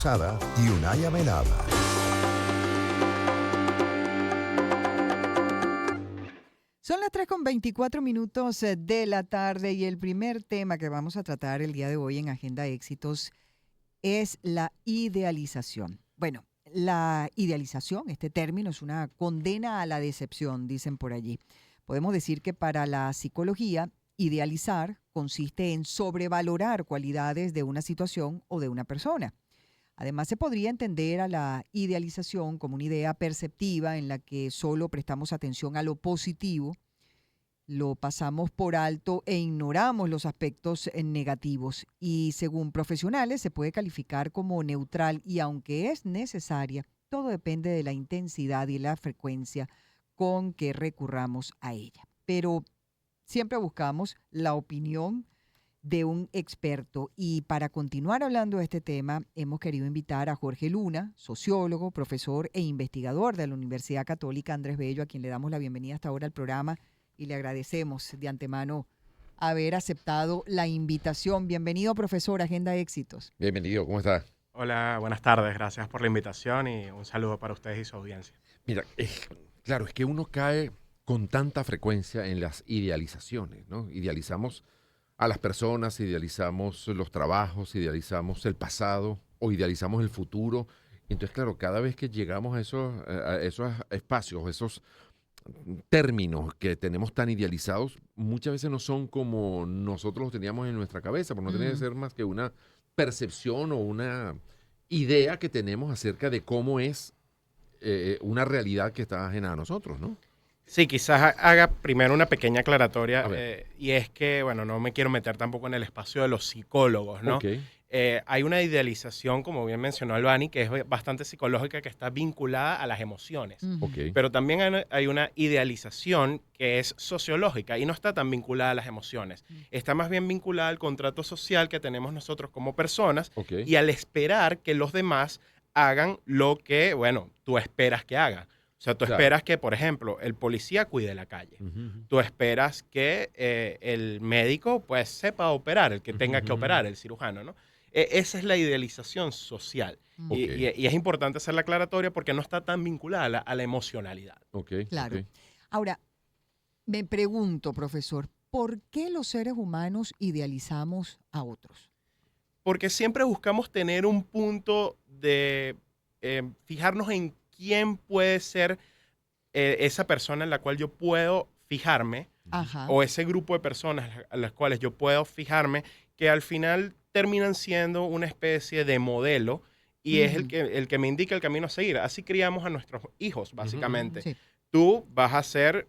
Sada y Unai Amenábar. Son las 3:24 de la tarde y el primer tema que vamos a tratar el día de hoy en Agenda Éxitos es la idealización. Bueno, la idealización, este término, es una condena a la decepción, dicen por allí. Podemos decir que para la psicología, idealizar consiste en sobrevalorar cualidades de una situación o de una persona. Además, se podría entender a la idealización como una idea perceptiva en la que solo prestamos atención a lo positivo, lo pasamos por alto e ignoramos los aspectos negativos. Y según profesionales, se puede calificar como neutral y aunque es necesaria, todo depende de la intensidad y la frecuencia con que recurramos a ella. Pero siempre buscamos la opinión de un experto. Y para continuar hablando de este tema, hemos querido invitar a Jorge Luna, sociólogo, profesor e investigador de la Universidad Católica Andrés Bello, a quien le damos la bienvenida hasta ahora al programa y le agradecemos de antemano haber aceptado la invitación. Bienvenido, profesor, Agenda Éxitos. Bienvenido, ¿cómo estás? Hola, buenas tardes. Gracias por la invitación y un saludo para ustedes y su audiencia. Mira, claro, es que uno cae con tanta frecuencia en las idealizaciones, ¿no? Idealizamos a las personas, idealizamos los trabajos, idealizamos el pasado o idealizamos el futuro. Entonces, claro, cada vez que llegamos a esos espacios, esos términos que tenemos tan idealizados, muchas veces no son como nosotros los teníamos en nuestra cabeza, porque no tiene que ser más que una percepción o una idea que tenemos acerca de cómo es una realidad que está ajena a nosotros, ¿no? Sí, quizás haga primero una pequeña aclaratoria, A ver. y es que, bueno, no me quiero meter tampoco en el espacio de los psicólogos, ¿no? Ok. Hay una idealización, como bien mencionó Albani, que es bastante psicológica, que está vinculada a las emociones. Ok. Pero también hay una idealización que es sociológica y no está tan vinculada a las emociones. Está más bien vinculada al contrato social que tenemos nosotros como personas Ok. y al esperar que los demás hagan lo que, bueno, tú esperas que hagan. O sea, tú Claro. esperas que, por ejemplo, el policía cuide la calle. Ujú. Tú esperas que el médico, pues, sepa operar, el que tenga que operar, el cirujano, ¿no? Esa es la idealización social. Mm. Y, Ok. y es importante hacer la aclaratoria porque no está tan vinculada a la emocionalidad. Ok. Claro. Ok. Ahora, me pregunto, profesor, ¿por qué los seres humanos idealizamos a otros? Porque siempre buscamos tener un punto de fijarnos en quién puede ser esa persona en la cual yo puedo fijarme, Ajá. o ese grupo de personas a las cuales yo puedo fijarme, que al final terminan siendo una especie de modelo y es Ujú. el que me indica el camino a seguir. Así criamos a nuestros hijos, básicamente. Sí. Tú vas a ser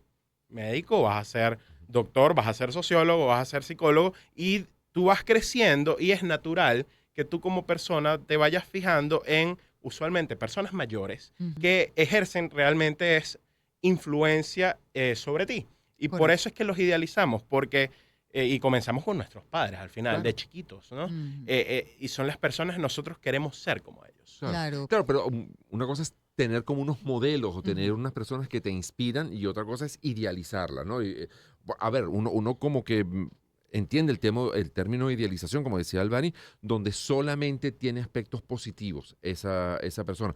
médico, vas a ser doctor, vas a ser sociólogo, vas a ser psicólogo y tú vas creciendo y es natural que tú como persona te vayas fijando en usualmente personas mayores Ujú. que ejercen realmente es influencia sobre ti. Y por Correcto. eso es que los idealizamos, porque, y comenzamos con nuestros padres al final, Claro. de chiquitos, ¿no? Ujú. Y son las personas que nosotros queremos ser como ellos. Claro. Claro, pero una cosa es tener como unos modelos o tener Ujú. unas personas que te inspiran y otra cosa es idealizarla, ¿no? A ver, uno como que entiende el término idealización, como decía Albani, donde solamente tiene aspectos positivos esa persona.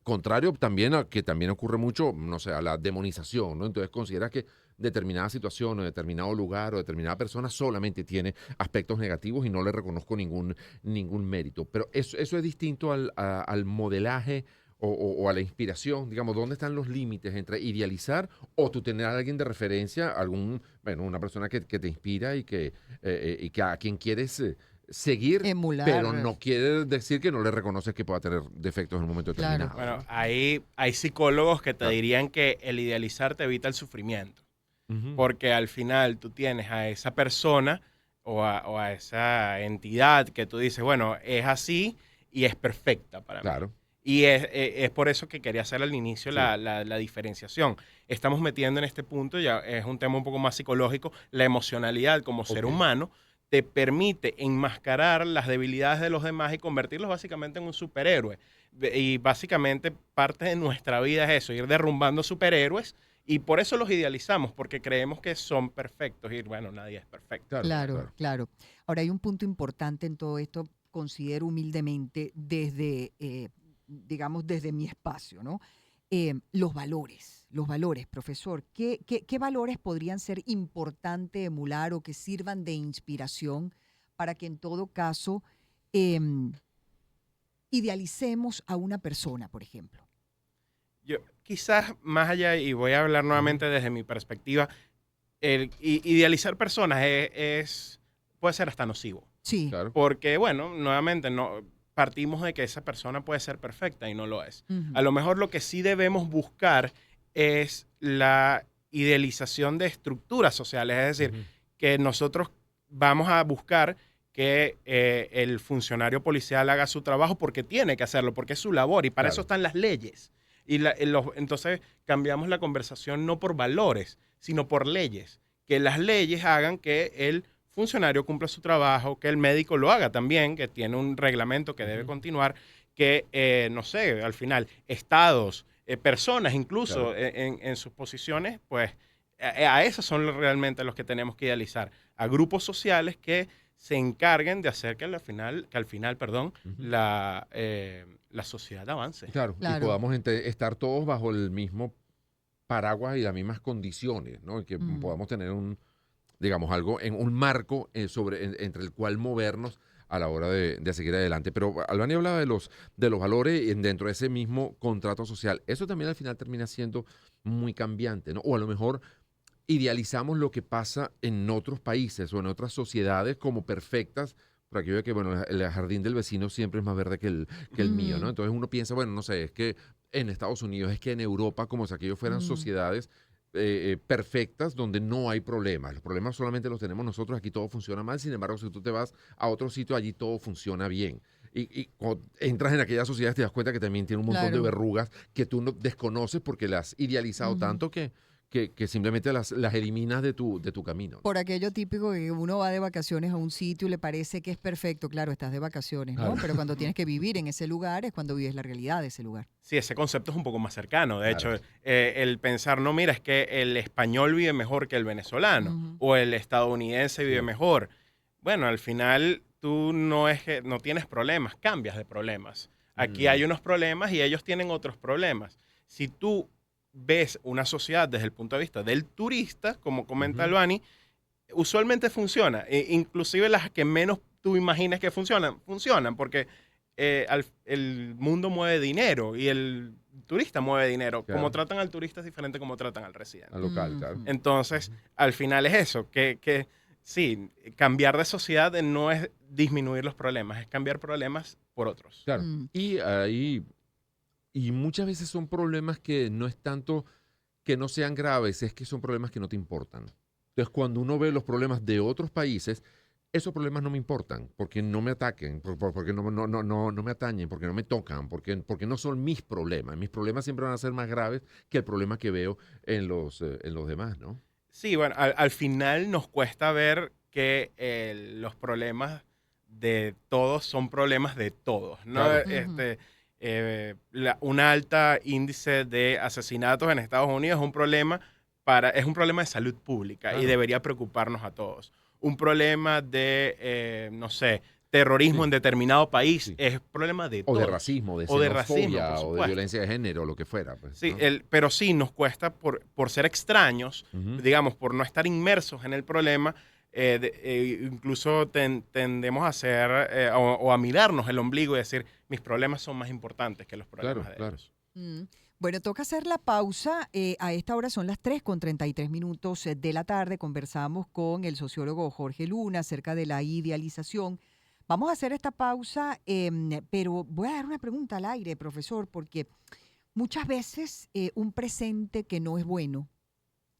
Contrario también a que también ocurre mucho, no sé, a la demonización, ¿no? Entonces consideras que determinada situación o determinado lugar o determinada persona solamente tiene aspectos negativos y no le reconozco ningún mérito. Pero eso es distinto al modelaje o a la inspiración, digamos, ¿dónde están los límites entre idealizar o tú tener a alguien de referencia, una persona que te inspira y que a quien quieres seguir, pero Emular. no quiere decir que no le reconoces que pueda tener defectos en un momento Claro. determinado, Bueno, ¿no? hay psicólogos que te Claro. dirían que el idealizar te evita el sufrimiento. Ujú. Porque al final tú tienes a esa persona o a esa entidad que tú dices, bueno, es así y es perfecta para mí. Claro, Y es por eso que quería hacer al inicio sí. la diferenciación. Estamos metiendo en este punto, ya es un tema un poco más psicológico, la emocionalidad como ser Ok. humano te permite enmascarar las debilidades de los demás y convertirlos básicamente en un superhéroe. Y básicamente parte de nuestra vida es eso, ir derrumbando superhéroes y por eso los idealizamos, porque creemos que son perfectos y bueno, nadie es perfecto. Claro, Claro, claro. claro. Ahora hay un punto importante en todo esto considero humildemente desde, digamos, desde mi espacio, ¿no? Los valores, profesor. ¿Qué valores podrían ser importantes emular o que sirvan de inspiración para que en todo caso idealicemos a una persona, por ejemplo? Yo, quizás más allá, y voy a hablar nuevamente desde mi perspectiva, idealizar personas puede ser hasta nocivo. Sí. Claro. Porque, bueno, nuevamente, no, partimos de que esa persona puede ser perfecta y no lo es. Ujú. A lo mejor lo que sí debemos buscar es la idealización de estructuras sociales, es decir, Ujú. que nosotros vamos a buscar que el funcionario policial haga su trabajo porque tiene que hacerlo, porque es su labor y para Claro. eso están las leyes. Entonces cambiamos la conversación no por valores, sino por leyes. Que las leyes hagan que el funcionario cumpla su trabajo, que el médico lo haga también, que tiene un reglamento que debe Ujú. continuar, que, no sé, al final, estados, personas incluso Claro. en sus posiciones, pues a esos son realmente los que tenemos que idealizar, a grupos sociales que se encarguen de hacer que al final, perdón, Ujú. la sociedad avance. Claro, y Claro. podamos estar todos bajo el mismo paraguas y las mismas condiciones, ¿no? Y que Mm. podamos tener digamos, algo en un marco entre el cual movernos a la hora de seguir adelante. Pero Albany hablaba de los valores dentro de ese mismo contrato social. Eso también al final termina siendo muy cambiante, ¿no? O a lo mejor idealizamos lo que pasa en otros países o en otras sociedades como perfectas, por aquello de que, bueno, el jardín del vecino siempre es más verde que el mío, ¿no? Mm, Entonces uno piensa, bueno, no sé, es que en Estados Unidos, es que en Europa, como si aquellos fueran mm. sociedades perfectas donde no hay problemas. Los problemas solamente los tenemos nosotros, aquí todo funciona mal, sin embargo, si tú te vas a otro sitio, allí todo funciona bien. Y cuando entras en aquellas sociedades te das cuenta que también tiene un montón de Claro. verrugas que tú no desconoces porque las has idealizado Ujú. tanto que simplemente las eliminas de tu camino. Por aquello típico que uno va de vacaciones a un sitio y le parece que es perfecto. Claro, estás de vacaciones, ¿no? Claro. Pero cuando tienes que vivir en ese lugar es cuando vives la realidad de ese lugar. Sí, ese concepto es un poco más cercano. De Claro. hecho, el pensar, no, mira, es que el español vive mejor que el venezolano Ujú. o el estadounidense vive Sí. mejor. Bueno, al final tú no es que no tienes problemas, cambias de problemas. Aquí hay unos problemas y ellos tienen otros problemas. Si tú ves una sociedad desde el punto de vista del turista, como comenta Ujú. Albany, usualmente funciona. Inclusive las que menos tú imaginas que funcionan porque el mundo mueve dinero y el turista mueve dinero. Como Claro. tratan al turista es diferente como tratan al residente. Al local, claro. Ujú. Entonces, al final es eso, que sí, cambiar de sociedad no es disminuir los problemas, es cambiar problemas por otros. Claro. Mm. Y muchas veces son problemas que no es tanto que no sean graves, es que son problemas que no te importan. Entonces, cuando uno ve los problemas de otros países, esos problemas no me importan, porque no me ataquen, porque no me atañen, porque no me tocan, porque no son mis problemas. Mis problemas siempre van a ser más graves que el problema que veo en los demás, ¿no? Sí, bueno, al final nos cuesta ver que los problemas de todos son problemas de todos, ¿no? Claro. Ujú. Una alta índice de asesinatos en Estados Unidos es un problema de salud pública y Claro. debería preocuparnos a todos. Un problema de, no sé, terrorismo Sí. en determinado país Sí. es problema de O de todos. racismo, de O de racismo, xenofobia, por o de supuesto. violencia de género, lo que fuera, pues, Sí, ¿no? pero sí nos cuesta por ser extraños, Ujú. digamos, por no estar inmersos en el problema, incluso tendemos a hacer o a mirarnos el ombligo y decir, mis problemas son más importantes que los problemas Claro, de claro. ellos. Mm. Bueno, toca hacer la pausa. A esta hora son las 3:33 de la tarde. Conversamos con el sociólogo Jorge Luna acerca de la idealización. Vamos a hacer esta pausa, pero voy a dar una pregunta al aire, profesor, porque muchas veces un presente que no es bueno,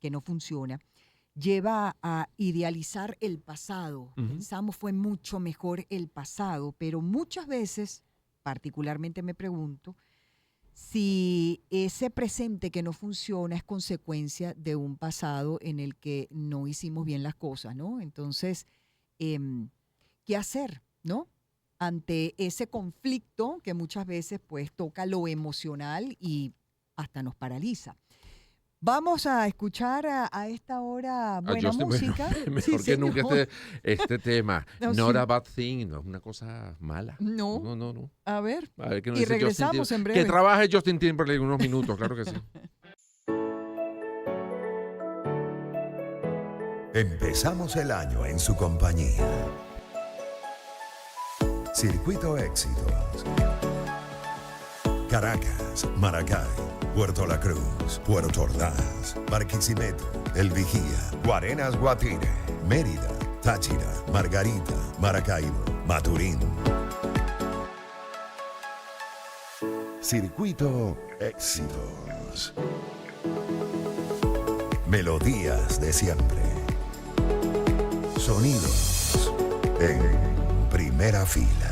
que no funciona, lleva a idealizar el pasado. Ujú. Pensamos fue mucho mejor el pasado, pero muchas veces, particularmente me pregunto, si ese presente que no funciona es consecuencia de un pasado en el que no hicimos bien las cosas, ¿no? Entonces, ¿qué hacer, no? Ante ese conflicto que muchas veces pues toca lo emocional y hasta nos paraliza. Vamos a escuchar a esta hora buena Justin, música. mejor Sí, que nunca señor. este tema. No, Not sí. a bad thing, no es una cosa mala. No. No. A ver. A ver qué nos Y dice Justin regresamos en Timberlake. breve. Que trabaje Justin Timberlake unos minutos, claro que sí. Empezamos el año en su compañía. Circuito Éxitos. Caracas, Maracay, Puerto La Cruz, Puerto Ordaz, Barquisimeto, El Vigía, Guarenas, Guatire, Mérida, Táchira, Margarita, Maracaibo, Maturín. Circuito Éxitos. Melodías de siempre. Sonidos en primera fila.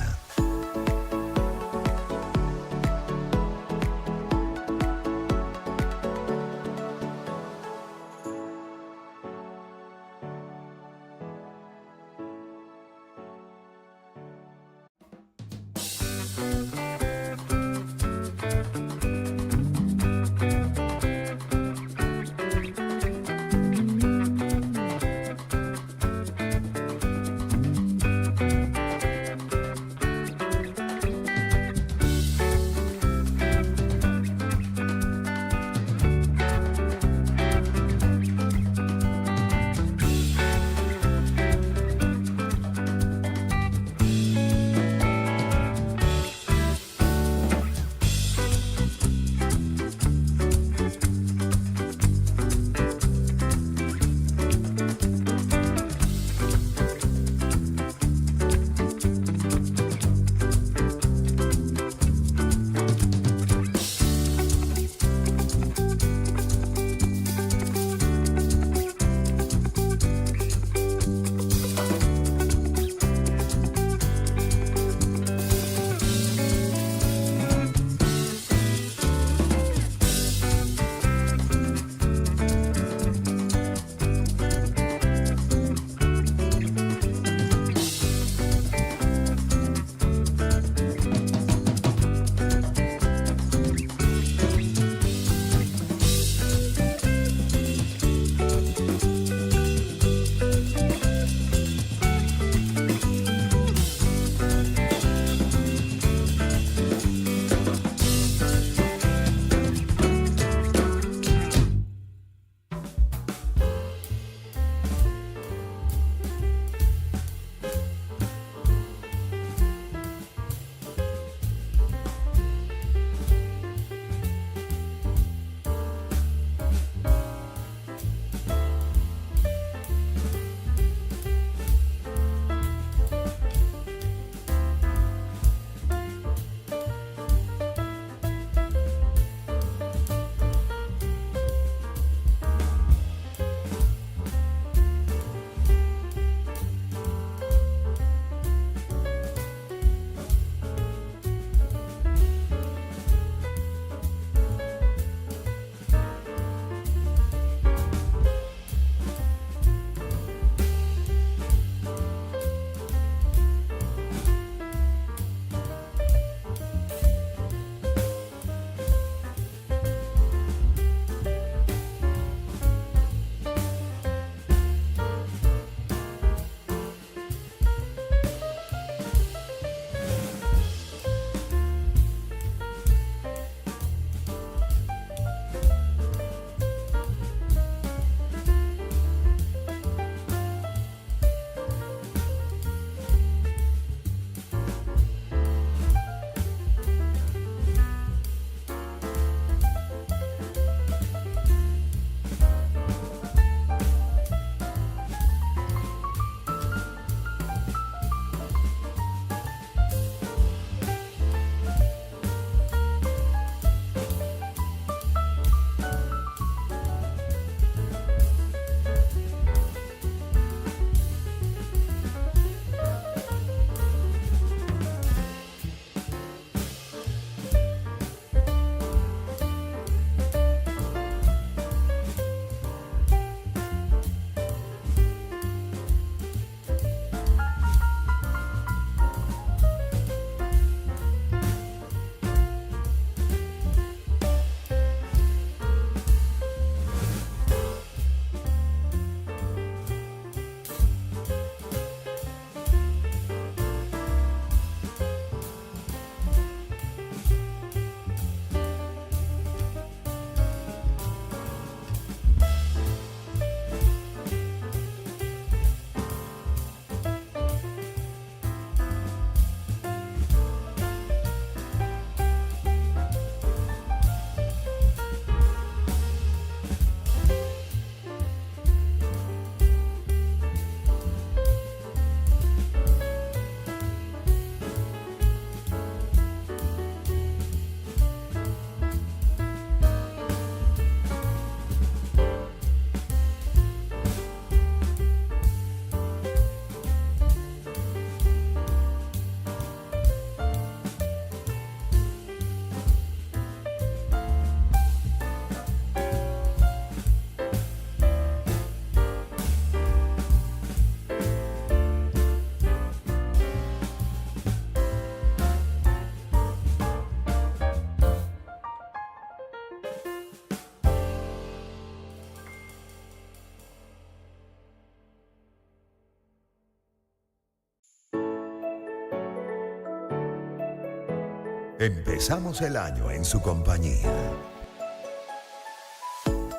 Empezamos el año en su compañía.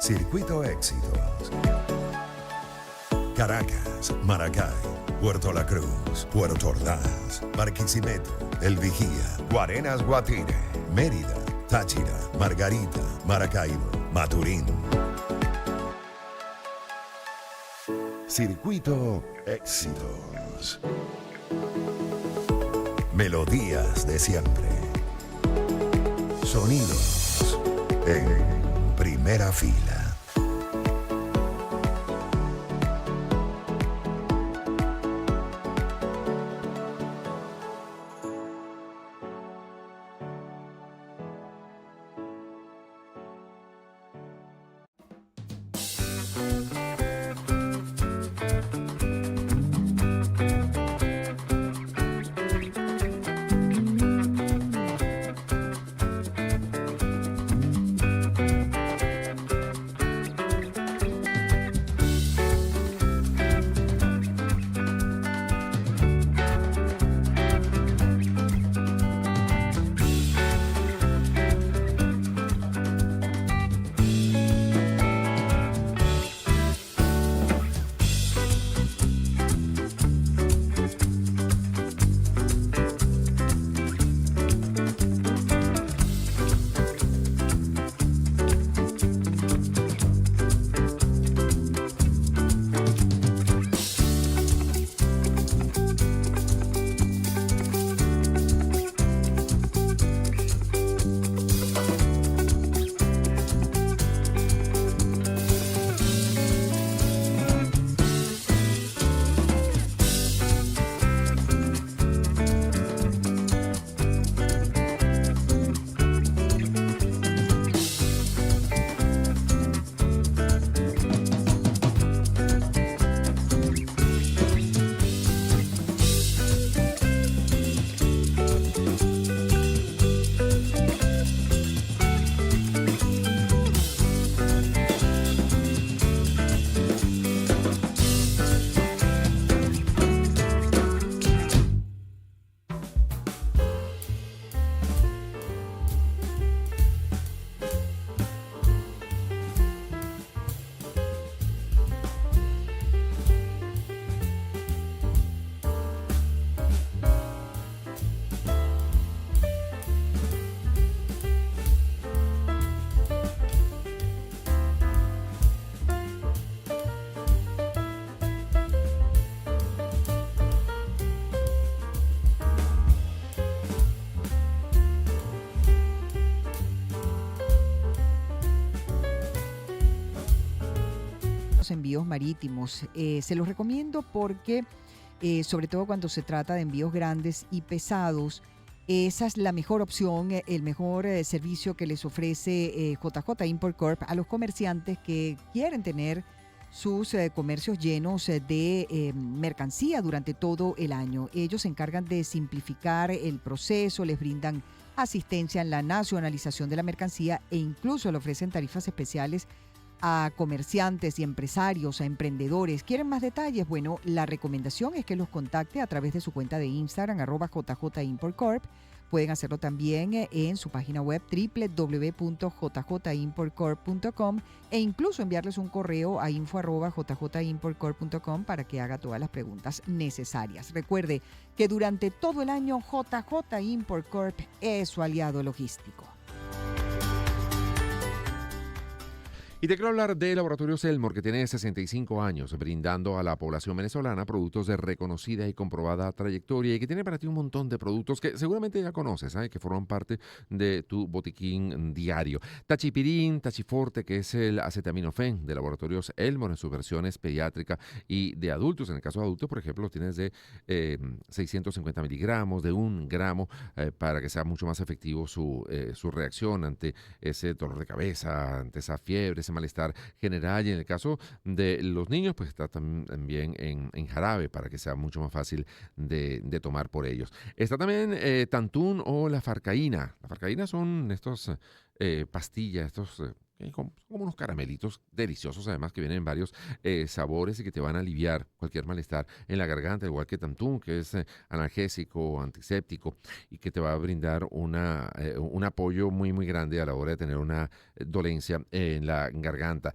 Circuito Éxitos. Caracas, Maracay, Puerto La Cruz, Puerto Ordaz, Barquisimeto, El Vigía, Guarenas, Guatire, Mérida, Táchira, Margarita, Maracaibo, Maturín. Circuito Éxitos. Melodías de siempre. Sonidos en primera fila. Envíos marítimos. Se los recomiendo porque, sobre todo cuando se trata de envíos grandes y pesados, esa es la mejor opción, el mejor servicio que les ofrece JJ Import Corp a los comerciantes que quieren tener sus comercios llenos de mercancía durante todo el año. Ellos se encargan de simplificar el proceso, les brindan asistencia en la nacionalización de la mercancía e incluso le ofrecen tarifas especiales a comerciantes y empresarios, a emprendedores. ¿Quieren más detalles? Bueno, la recomendación es que los contacte a través de su cuenta de Instagram, @JJImportCorp. Pueden hacerlo también en su página web www.jjimportcorp.com e incluso enviarles un correo a info@jjimportcorp.com para que haga todas las preguntas necesarias. Recuerde que durante todo el año JJ Import Corp es su aliado logístico. Y te quiero hablar de Laboratorios Elmore, que tiene 65 años brindando a la población venezolana productos de reconocida y comprobada trayectoria y que tiene para ti un montón de productos que seguramente ya conoces, ¿sabes? Que forman parte de tu botiquín diario. Tachipirín, Tachiforte, que es el acetaminofén de Laboratorios Elmore en sus versiones pediátrica y de adultos. En el caso de adultos, por ejemplo, tienes de 650 miligramos, de 1 gramo, para que sea mucho más efectivo su reacción ante ese dolor de cabeza, ante esa fiebre, ese malestar general. Y en el caso de los niños, pues está también en jarabe para que sea mucho más fácil de tomar por ellos. Está también Tantún o la Farcaína. La Farcaína son estos pastillas, estos son como unos caramelitos deliciosos, además, que vienen en varios sabores y que te van a aliviar cualquier malestar en la garganta, igual que Tantún, que es analgésico, antiséptico, y que te va a brindar un apoyo muy, muy grande a la hora de tener una dolencia en la garganta.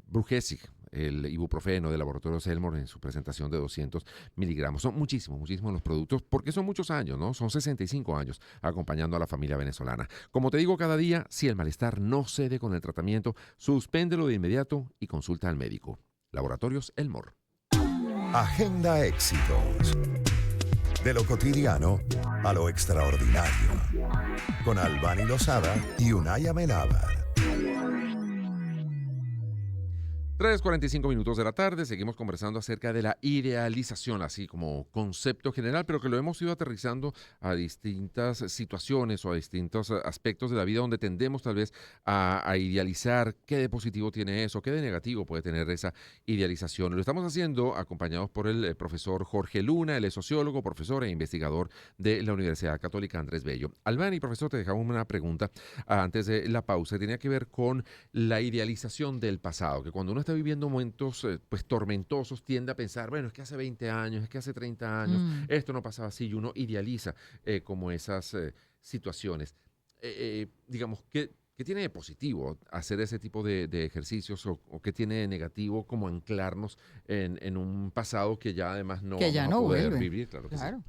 Brugesic, el ibuprofeno de Laboratorios Elmore en su presentación de 200 miligramos. Son muchísimos, muchísimos los productos, porque son muchos años, ¿no? Son 65 años acompañando a la familia venezolana. Como te digo cada día, si el malestar no cede con el tratamiento, suspéndelo de inmediato y consulta al médico. Laboratorios Elmore. Agenda Éxitos. De lo cotidiano a lo extraordinario. Con Albany Lozada y Unay Amenábar. 3:45 minutos de la tarde, seguimos conversando acerca de la idealización, así como concepto general, pero que lo hemos ido aterrizando a distintas situaciones o a distintos aspectos de la vida donde tendemos tal vez a idealizar qué de positivo tiene eso, qué de negativo puede tener esa idealización. Lo estamos haciendo acompañados por el profesor Jorge Luna, él es sociólogo, profesor e investigador de la Universidad Católica Andrés Bello. Albany, profesor, te dejamos una pregunta antes de la pausa, tenía que ver con la idealización del pasado, que cuando uno está viviendo momentos pues tormentosos tiende a pensar, bueno, es que hace 20 años, es que hace 30 años, esto no pasaba así, y uno idealiza como esas situaciones. Digamos, ¿qué tiene de positivo hacer ese tipo de ejercicios o qué tiene de negativo como anclarnos en un pasado que ya además no Que vamos ya a no poder vuelve. vivir? Claro que sí. Claro.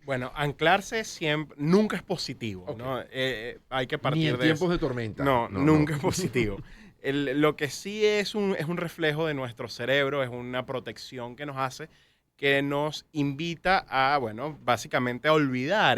Bueno, anclarse siempre, nunca es positivo, Ok. ¿no? Hay que Ni partir en de tiempos eso. de tormenta. No, nunca es positivo. Lo que sí es un reflejo de nuestro cerebro, es una protección que nos hace, que nos invita a, bueno, básicamente a olvidar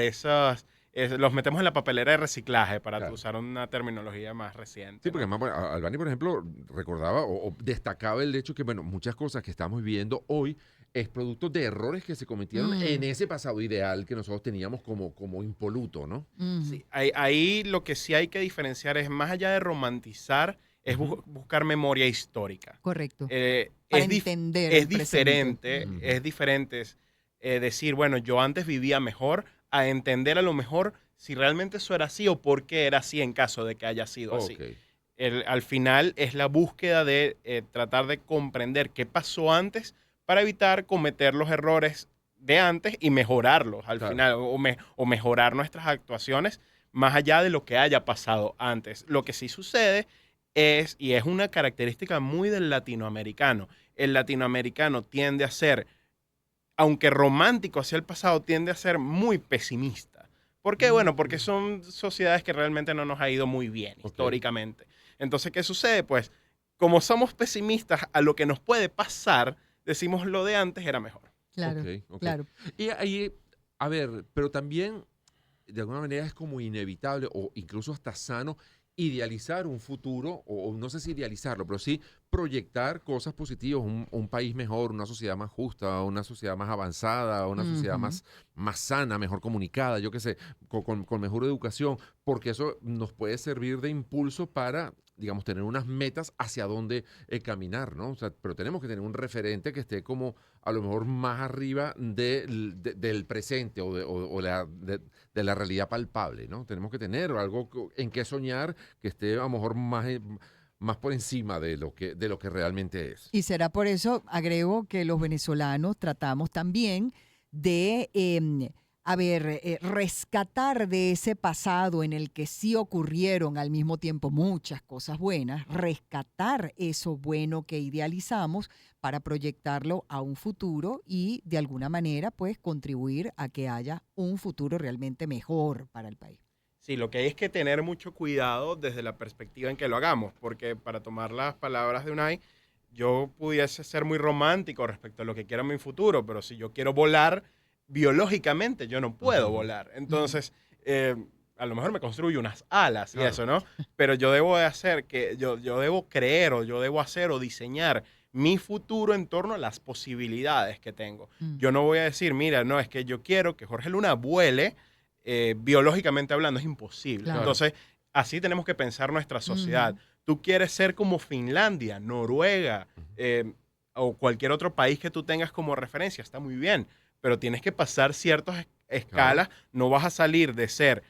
los metemos en la papelera de reciclaje, para Claro. usar una terminología más reciente. Sí, porque ¿no? además, bueno, Albany, por ejemplo, recordaba o destacaba el hecho que, bueno, muchas cosas que estamos viviendo hoy es producto de errores que se cometieron en ese pasado ideal que nosotros teníamos como impoluto, ¿no? Sí, ahí lo que sí hay que diferenciar es, más allá de romantizar, es buscar memoria histórica. Correcto. Es Para entender el presente. es diferente decir, bueno, yo antes vivía mejor, a entender a lo mejor si realmente eso era así o por qué era así en caso de que haya sido así. Ok. Al final es la búsqueda de tratar de comprender qué pasó antes para evitar cometer los errores de antes y mejorarlos al Claro. final, o mejorar nuestras actuaciones más allá de lo que haya pasado antes. Lo que sí sucede y es una característica muy del latinoamericano, el latinoamericano tiende a ser, aunque romántico hacia el pasado, tiende a ser muy pesimista. ¿Por qué? Bueno, porque son sociedades que realmente no nos ha ido muy bien históricamente. Entonces, ¿qué sucede? Pues, como somos pesimistas a lo que nos puede pasar, decimos lo de antes era mejor. Claro, Ok. claro. Y ahí, a ver, pero también de alguna manera es como inevitable o incluso hasta sano idealizar un futuro, o no sé si idealizarlo, pero sí proyectar cosas positivas, un país mejor, una sociedad más justa, una sociedad más avanzada, una sociedad más sana, mejor comunicada, yo qué sé, con mejor educación, porque eso nos puede servir de impulso para, digamos, tener unas metas hacia dónde caminar, ¿no? O sea, pero tenemos que tener un referente que esté como a lo mejor más arriba del presente o de la realidad palpable, ¿no? Tenemos que tener algo en que soñar que esté a lo mejor más por encima de lo que realmente es. Y será por eso, agrego, que los venezolanos tratamos también de, rescatar de ese pasado en el que sí ocurrieron al mismo tiempo muchas cosas buenas, rescatar eso bueno que idealizamos para proyectarlo a un futuro y de alguna manera pues contribuir a que haya un futuro realmente mejor para el país. Sí, lo que hay es que tener mucho cuidado desde la perspectiva en que lo hagamos, porque para tomar las palabras de Unay, yo pudiese ser muy romántico respecto a lo que quiero en mi futuro, pero si yo quiero volar, biológicamente yo no puedo volar. Entonces, a lo mejor me construyo unas alas y eso, ¿no? Pero yo debo yo debo creer o yo debo hacer o diseñar mi futuro en torno a las posibilidades que tengo. Yo no voy a decir, mira, no, es que yo quiero que Jorge Luna vuele, biológicamente hablando, es imposible. Claro. Entonces, así tenemos que pensar nuestra sociedad. Tú quieres ser como Finlandia, Noruega, o cualquier otro país que tú tengas como referencia, está muy bien, pero tienes que pasar ciertas escalas. No vas a salir de ser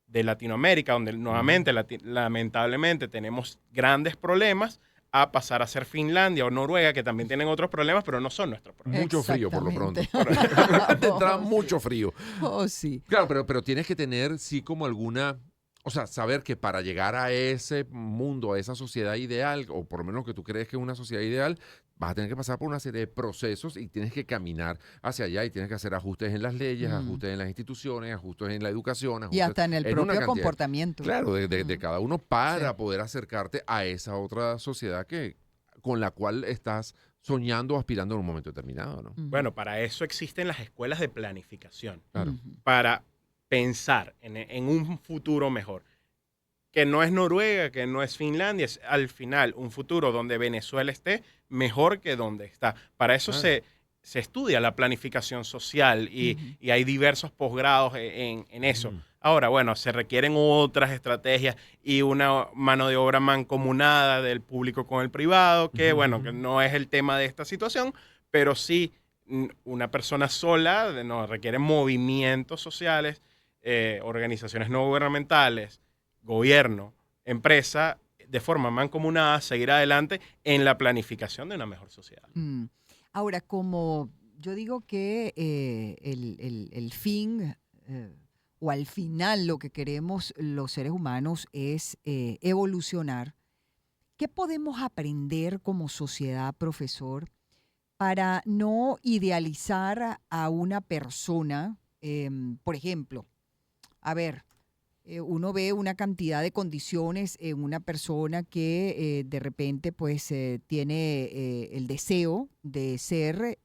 de Latinoamérica, donde nuevamente, lamentablemente, tenemos grandes problemas, a pasar a ser Finlandia o Noruega, que también tienen otros problemas, pero no son nuestros problemas. Mucho frío, por lo pronto. Exactamente. Tendrá Oh, mucho frío. Oh, sí. Claro, pero tienes que tener, sí, como alguna, o sea, saber que para llegar a ese mundo, a esa sociedad ideal, o por lo menos que tú crees que es una sociedad ideal, vas a tener que pasar por una serie de procesos y tienes que caminar hacia allá y tienes que hacer ajustes en las leyes, ajustes en las instituciones, ajustes en la educación, Y ajustes hasta en el una propio cantidad. comportamiento. Claro, de cada uno para Sí. poder acercarte a esa otra sociedad con la cual estás soñando o aspirando en un momento determinado, ¿no? Bueno, para eso existen las escuelas de planificación, Claro. para pensar en un futuro mejor. Que no es Noruega, que no es Finlandia, es al final un futuro donde Venezuela esté mejor que donde está. Para eso Claro. se estudia la planificación social y hay diversos posgrados en eso. Ahora, bueno, se requieren otras estrategias y una mano de obra mancomunada del público con el privado, que bueno, que no es el tema de esta situación, pero sí una persona sola no, requiere movimientos sociales, organizaciones no gubernamentales, gobierno, empresa, de forma mancomunada, seguir adelante en la planificación de una mejor sociedad. Ahora, como yo digo que el fin o al final lo que queremos los seres humanos es evolucionar, ¿qué podemos aprender como sociedad, profesor, para no idealizar a una persona? Por ejemplo, a ver, uno ve una cantidad de condiciones en una persona que de repente pues tiene el deseo de ser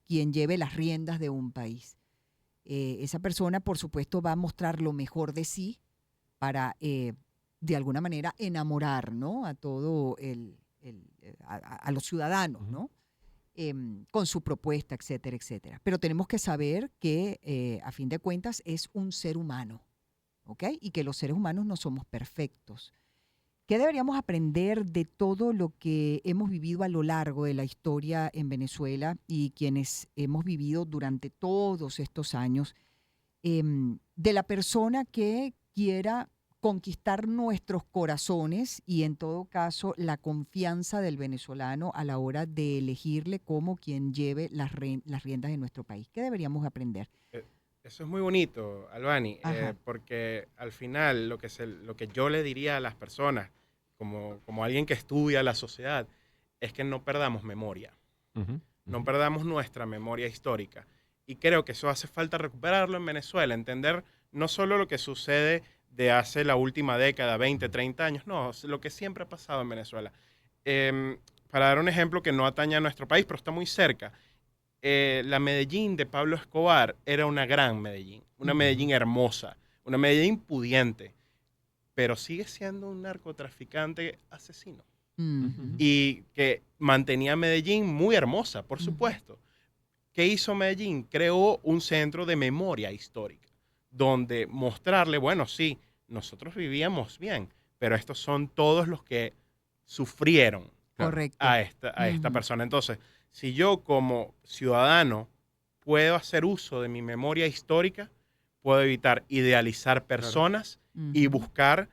quien lleve las riendas de un país. Esa persona, por supuesto, va a mostrar lo mejor de sí para, de alguna manera, enamorar, ¿no? A todo a los ciudadanos, ¿no? Con su propuesta, etcétera, etcétera. Pero tenemos que saber que, a fin de cuentas, es un ser humano. ¿Ok? Y que los seres humanos no somos perfectos. ¿Qué deberíamos aprender de todo lo que hemos vivido a lo largo de la historia en Venezuela y quienes hemos vivido durante todos estos años de la persona que quiera conquistar nuestros corazones y en todo caso la confianza del venezolano a la hora de elegirle como quien lleve las riendas de nuestro país? ¿Qué deberíamos aprender? Eso es muy bonito, Albani, Ajá. porque al final lo que yo le diría a las personas, como alguien que estudia la sociedad, es que no perdamos memoria, no perdamos nuestra memoria histórica. Y creo que eso hace falta recuperarlo en Venezuela, entender no solo lo que sucede de hace la última década, 20, 30 años, no, lo que siempre ha pasado en Venezuela. Para dar un ejemplo que no atañe a nuestro país, pero está muy cerca, la Medellín de Pablo Escobar era una gran Medellín, una Medellín hermosa, una Medellín pudiente, pero sigue siendo un narcotraficante asesino. Y que mantenía a Medellín muy hermosa, por supuesto. ¿Qué hizo Medellín? Creó un centro de memoria histórica, donde mostrarle, bueno, sí, nosotros vivíamos bien, pero estos son todos los que sufrieron Correcto. a esta persona. Entonces, si yo como ciudadano puedo hacer uso de mi memoria histórica, puedo evitar idealizar personas y buscar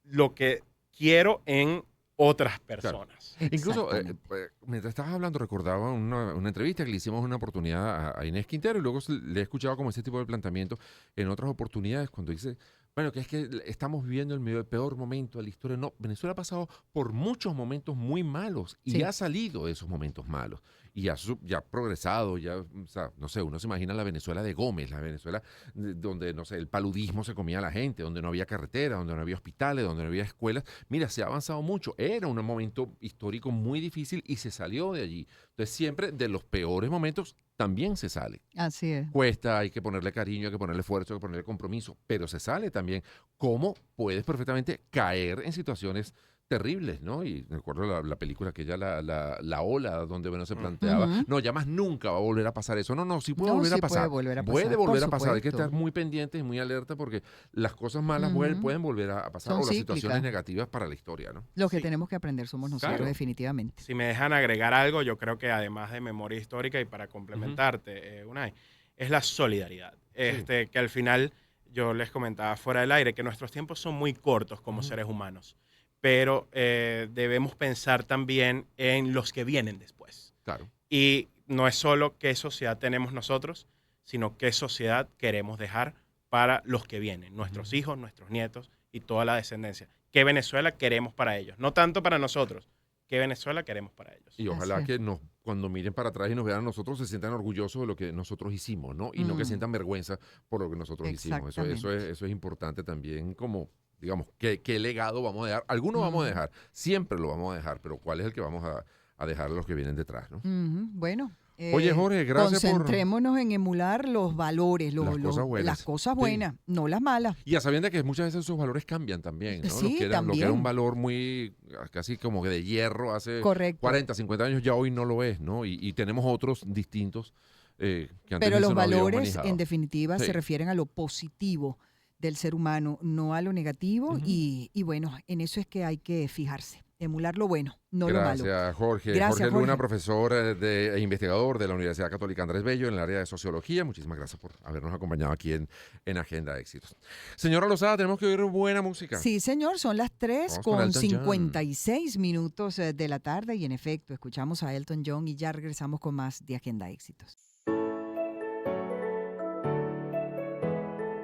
lo que quiero en otras personas. Incluso, Exactamente. mientras estabas hablando, recordaba una entrevista que le hicimos una oportunidad a Inés Quintero y luego le he escuchado como ese tipo de planteamiento en otras oportunidades cuando dice, bueno, que es que estamos viviendo el peor momento de la historia. No, Venezuela ha pasado por muchos momentos muy malos y Sí. ha salido de esos momentos malos y ya ha progresado, ya, o sea, no sé, uno se imagina la Venezuela de Gómez, la Venezuela donde, no sé, el paludismo se comía a la gente, donde no había carretera, donde no había hospitales, donde no había escuelas. Mira, se ha avanzado mucho. Era un momento histórico muy difícil y se salió de allí. Entonces, siempre de los peores momentos también se sale. Así es. Cuesta, hay que ponerle cariño, hay que ponerle esfuerzo, hay que ponerle compromiso, pero se sale también. ¿Cómo puedes perfectamente caer en situaciones terribles, ¿no? Y recuerdo la película aquella, la ola, donde bueno, se planteaba, no, ya más nunca va a volver a pasar eso. No, sí puede No, volver a sí pasar. puede volver a Puede pasar, volver por a pasar. Hay que supuesto. estar muy pendientes y muy alerta porque las cosas malas pueden volver a pasar Son o las situaciones cíclicas. negativas para la historia, ¿no? Lo que Sí. tenemos que aprender somos nosotros, Claro. definitivamente. Si me dejan agregar algo, yo creo que además de memoria histórica y para complementarte, Unai, es la solidaridad. Que al final yo les comentaba fuera del aire que nuestros tiempos son muy cortos como seres humanos, pero debemos pensar también en los que vienen después. Claro. Y no es solo qué sociedad tenemos nosotros, sino qué sociedad queremos dejar para los que vienen, nuestros hijos, nuestros nietos y toda la descendencia. ¿Qué Venezuela queremos para ellos? No tanto para nosotros, ¿qué Venezuela queremos para ellos? Y ojalá Así es. que cuando miren para atrás y nos vean a nosotros, se sientan orgullosos de lo que nosotros hicimos, ¿no? Y no que sientan vergüenza por lo que nosotros hicimos. Eso es importante también, como, digamos, ¿qué legado vamos a dejar? Algunos vamos a dejar, siempre lo vamos a dejar, pero ¿cuál es el que vamos a dejar a los que vienen detrás, ¿no? Bueno. Oye, Jorge, gracias por... Concentrémonos en emular los valores, Las cosas buenas. las cosas Sí. buenas, no las malas. Y a sabiendas que muchas veces esos valores cambian también, ¿no? Sí, Lo que era también. un valor muy, casi como de hierro hace Correcto. 40, 50 años, ya hoy no lo es, ¿no? Y tenemos otros distintos que antes Pero eso los no habíamos valores, manejado. en definitiva, Sí. se refieren a lo positivo del ser humano, no a lo negativo. Ujú. Y bueno, en eso es que hay que fijarse. Emular lo bueno, no lo malo. Gracias, Jorge. Gracias, Jorge Luna, Jorge. profesor e investigador de la Universidad Católica Andrés Bello en el área de sociología. Muchísimas gracias por habernos acompañado aquí en Agenda Éxitos. Señora Lozada, tenemos que oír buena música. Sí, señor, son las 3 Vamos con con Elton John. 56 minutos de la tarde y en efecto escuchamos a Elton John y ya regresamos con más de Agenda Éxitos.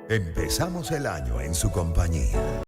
Empezamos el año en su compañía.